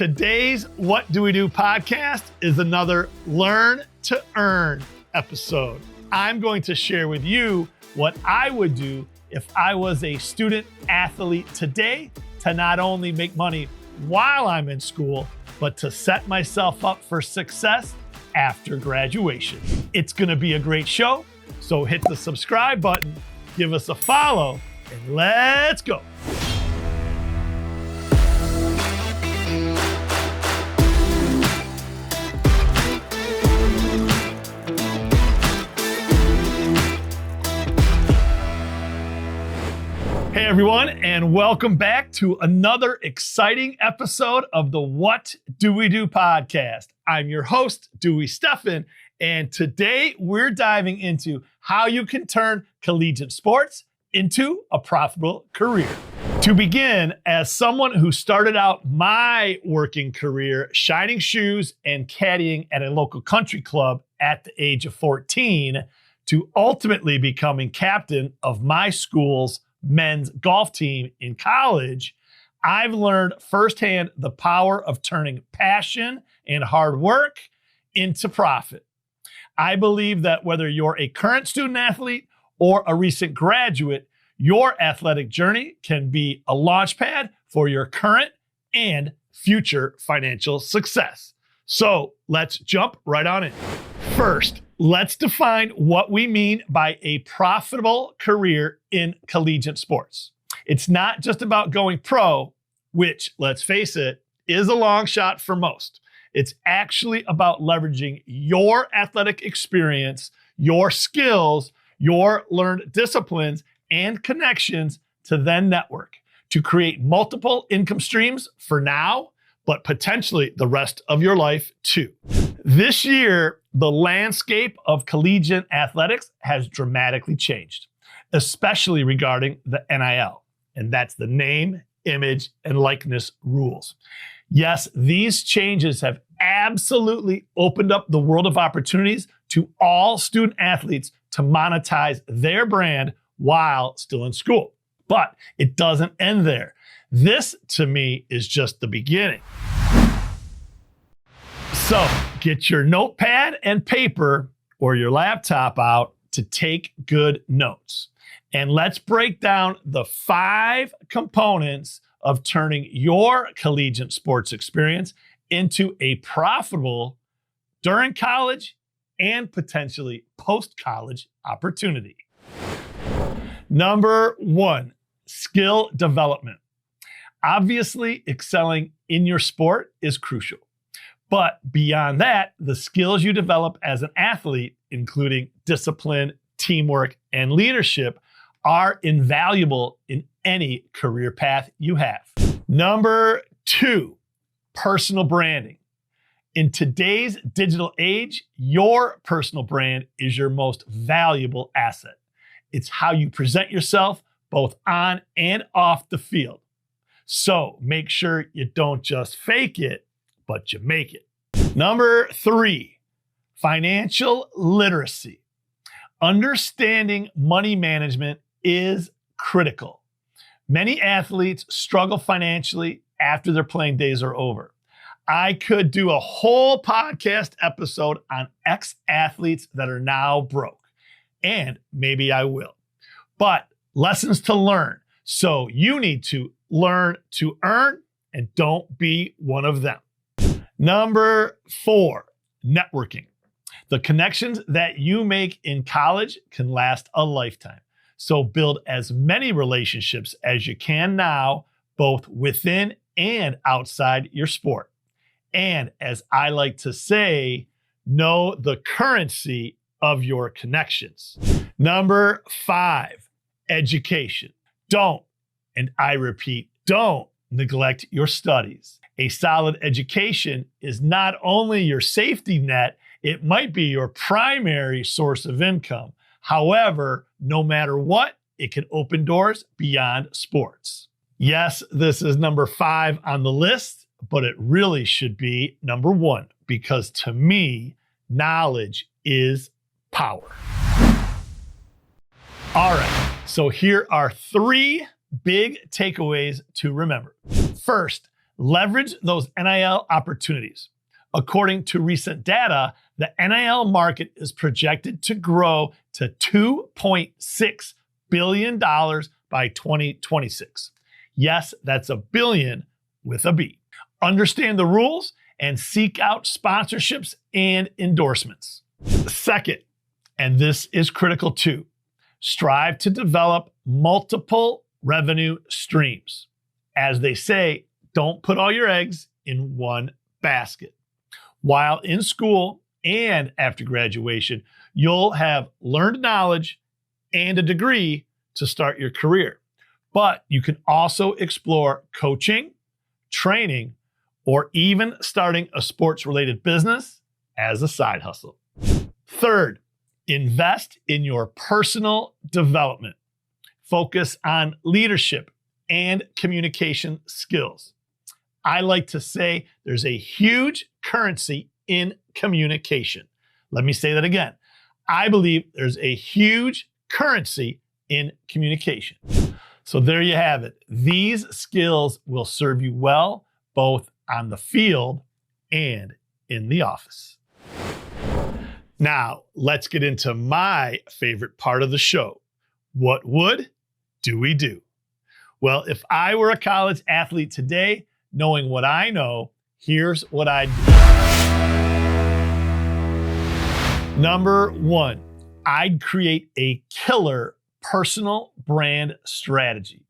Today's What Do We Do podcast is another Learn to Earn episode. I'm going to share with you what I would do if I was a student athlete today to not only make money while I'm in school, but to set myself up for success after graduation. It's going to be a great show, so hit the subscribe button, give us a follow, and let's go. Hey everyone, and welcome back to another exciting episode of the What Do We Do podcast. I'm your host, Dewey, and today we're diving into how you can turn collegiate sports into a profitable career. To begin, as someone who started out my working career shining shoes and caddying at a local country club at the age of 14, to ultimately becoming captain of my school's men's golf team in college, I've learned firsthand the power of turning passion and hard work into profit. I believe that whether you're a current student athlete or a recent graduate, your athletic journey can be a launchpad for your current and future financial success. So let's jump right on in. First, let's define what we mean by a profitable career in collegiate sports. It's not just about going pro, which, let's face it, is a long shot for most. It's actually about leveraging your athletic experience, your skills, your learned disciplines, and connections to then network to create multiple income streams for now, but potentially the rest of your life too. This year, the landscape of collegiate athletics has dramatically changed, especially regarding the NIL, and that's the name, image, and likeness rules. Yes, these changes have absolutely opened up the world of opportunities to all student athletes to monetize their brand while still in school. But it doesn't end there. This, to me, is just the beginning. So get your notepad and paper or your laptop out to take good notes. And let's break down the 5 components of turning your collegiate sports experience into a profitable during college and potentially post-college opportunity. Number 1, skill development. Obviously, excelling in your sport is crucial. But beyond that, the skills you develop as an athlete, including discipline, teamwork, and leadership, are invaluable in any career path you have. Number 2, personal branding. In today's digital age, your personal brand is your most valuable asset. It's how you present yourself both on and off the field. So make sure you don't just fake it, but you make it. Number 3, financial literacy. Understanding money management is critical. Many athletes struggle financially after their playing days are over. I could do a whole podcast episode on ex-athletes that are now broke, and maybe I will. But lessons to learn. So you need to learn to earn and don't be one of them. Number 4, networking. The connections that you make in college can last a lifetime. So build as many relationships as you can now, both within and outside your sport. And as I like to say, know the currency of your connections. Number 5, education. Don't, and I repeat, don't neglect your studies. A solid education is not only your safety net, it might be your primary source of income. However, no matter what, it can open doors beyond sports. Yes, this is number 5 on the list, but it really should be number 1 because to me, knowledge is power. All right, so here are 3 big takeaways to remember. First, Leverage those NIL opportunities. According to recent data, the NIL market is projected to grow to $2.6 billion by 2026. Yes, that's a billion with a B. Understand the rules and seek out sponsorships and endorsements. Second, and this is critical too, strive to develop multiple revenue streams. As they say, don't put all your eggs in one basket. While in school and after graduation, you'll have learned knowledge and a degree to start your career. But you can also explore coaching, training, or even starting a sports-related business as a side hustle. Third, invest in your personal development. Focus on leadership and communication skills. I like to say there's a huge currency in communication. Let me say that again. I believe there's a huge currency in communication. So there you have it. These skills will serve you well, both on the field and in the office. Now, let's get into my favorite part of the show. What would Dewey do? Well, if I were a college athlete today, knowing what I know, here's what I'd do. Number one, I'd create a killer personal brand strategy.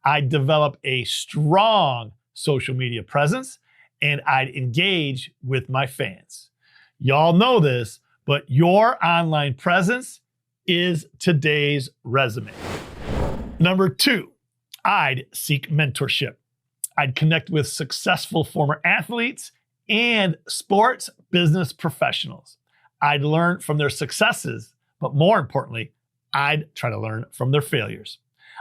I'd develop a strong social media presence, and I'd engage with my fans. Y'all know this, but your online presence is today's resume. Number two, I'd seek mentorship. I'd connect with successful former athletes and sports business professionals. I'd learn from their successes, but more importantly, I'd try to learn from their failures.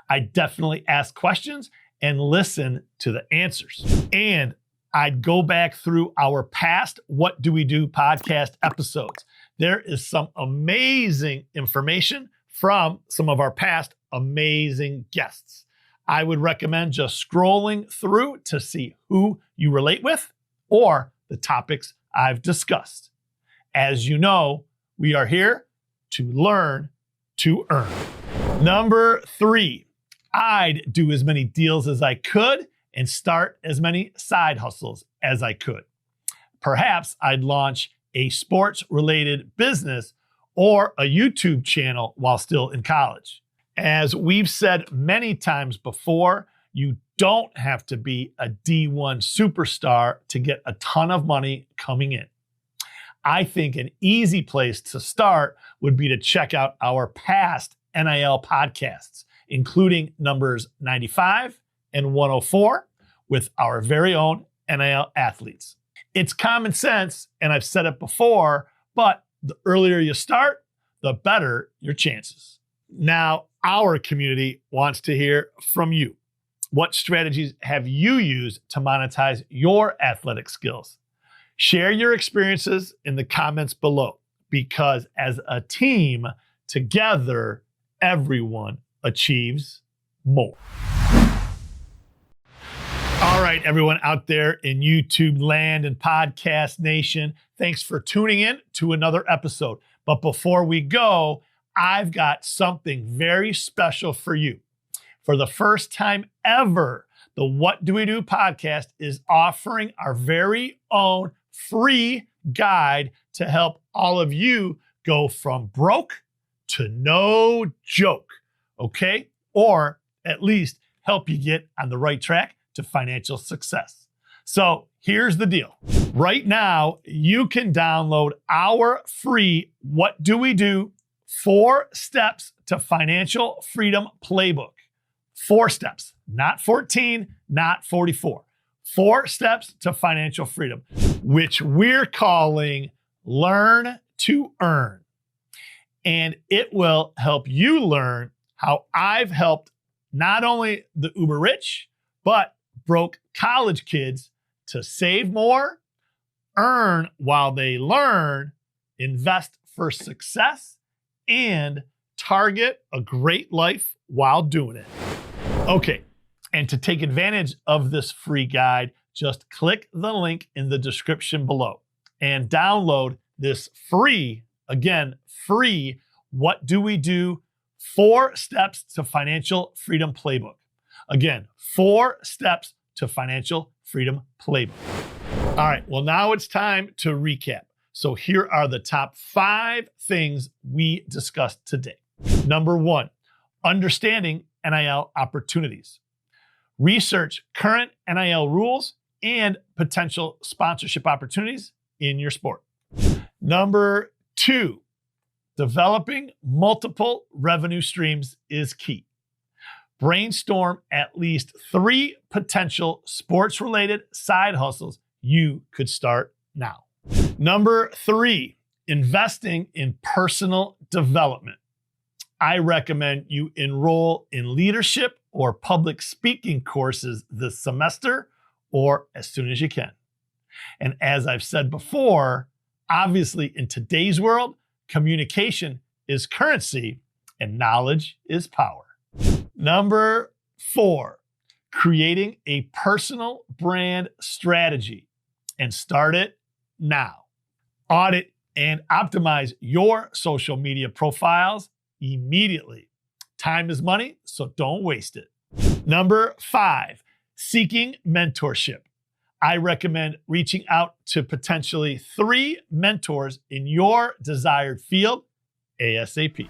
I'd definitely ask questions and listen to the answers. And I'd go back through our past What Do We Do podcast episodes. There is some amazing information from some of our past amazing guests. I would recommend just scrolling through to see who you relate with or the topics I've discussed. As you know, we are here to learn to earn. Number three, I'd do as many deals as I could and start as many side hustles as I could. Perhaps I'd launch a sports-related business or a YouTube channel while still in college. As we've said many times before, you don't have to be a D1 superstar to get a ton of money coming in. I think an easy place to start would be to check out our past NIL podcasts, including numbers 95 and 104 with our very own NIL athletes. It's common sense, and I've said it before, but the earlier you start, the better your chances. Now, our community wants to hear from you. What strategies have you used to monetize your athletic skills? Share your experiences in the comments below, because as a team, together, everyone achieves more. All right, everyone out there in YouTube land and podcast nation, thanks for tuning in to another episode. But before we go, I've got something very special for you. For the first time ever, the What Do We Do podcast is offering our very own free guide to help all of you go from broke to no joke, okay? Or at least help you get on the right track to financial success. So here's the deal. Right now, you can download our free What Do We Do 4 Steps to Financial Freedom Playbook. 4 steps, not 14, not 44. 4 steps to financial freedom, which we're calling Learn to Earn. And it will help you learn how I've helped not only the uber rich, but broke college kids to save more, earn while they learn, invest for success, and target a great life while doing it. Okay, and to take advantage of this free guide, just click the link in the description below and download this free, again, free, What Do We Do? 4 Steps to Financial Freedom Playbook. Again, 4 Steps to Financial Freedom Playbook. All right, well, now it's time to recap. So here are the top 5 things we discussed today. Number 1, understanding NIL opportunities. Research current NIL rules and potential sponsorship opportunities in your sport. Number 2, developing multiple revenue streams is key. Brainstorm at least 3 potential sports-related side hustles you could start now. Number 3, investing in personal development. I recommend you enroll in leadership or public speaking courses this semester or as soon as you can. And as I've said before, obviously in today's world, communication is currency and knowledge is power. Number 4, creating a personal brand strategy and start it now. Audit and optimize your social media profiles immediately. Time is money, so don't waste it. Number 5, seeking mentorship. I recommend reaching out to potentially 3 mentors in your desired field ASAP.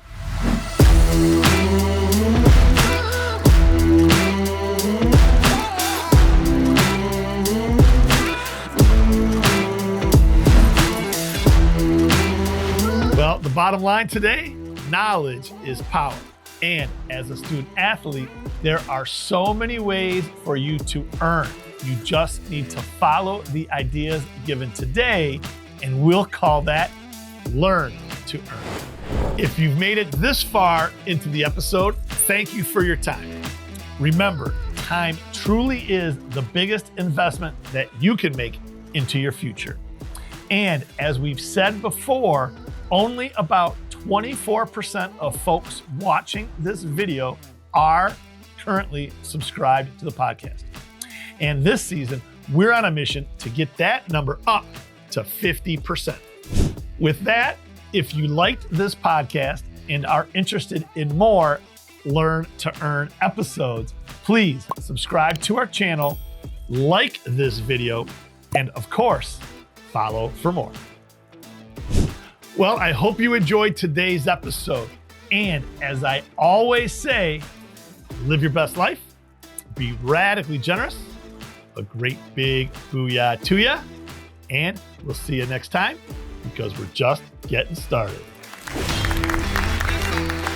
Well, the bottom line today, knowledge is power. And as a student athlete, there are so many ways for you to earn. You just need to follow the ideas given today, and we'll call that learn to earn. If you've made it this far into the episode, thank you for your time. Remember, time truly is the biggest investment that you can make into your future. And as we've said before, only about 24% of folks watching this video are currently subscribed to the podcast. And this season, we're on a mission to get that number up to 50%. With that, if you liked this podcast and are interested in more Learn to Earn episodes, please subscribe to our channel, like this video, and of course, follow for more. Well, I hope you enjoyed today's episode. And as I always say, live your best life, be radically generous, a great big booyah to ya, and we'll see you next time because we're just getting started.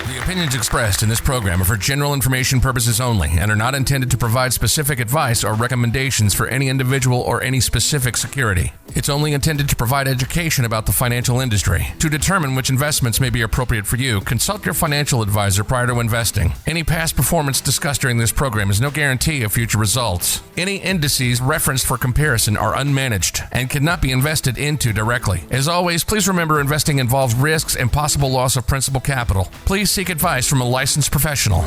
The opinions expressed in this program are for general information purposes only and are not intended to provide specific advice or recommendations for any individual or any specific security. It's only intended to provide education about the financial industry. To determine which investments may be appropriate for you, consult your financial advisor prior to investing. Any past performance discussed during this program is no guarantee of future results. Any indices referenced for comparison are unmanaged and cannot be invested into directly. As always, please remember investing involves risks and possible loss of principal capital. Please seek advice from a licensed professional.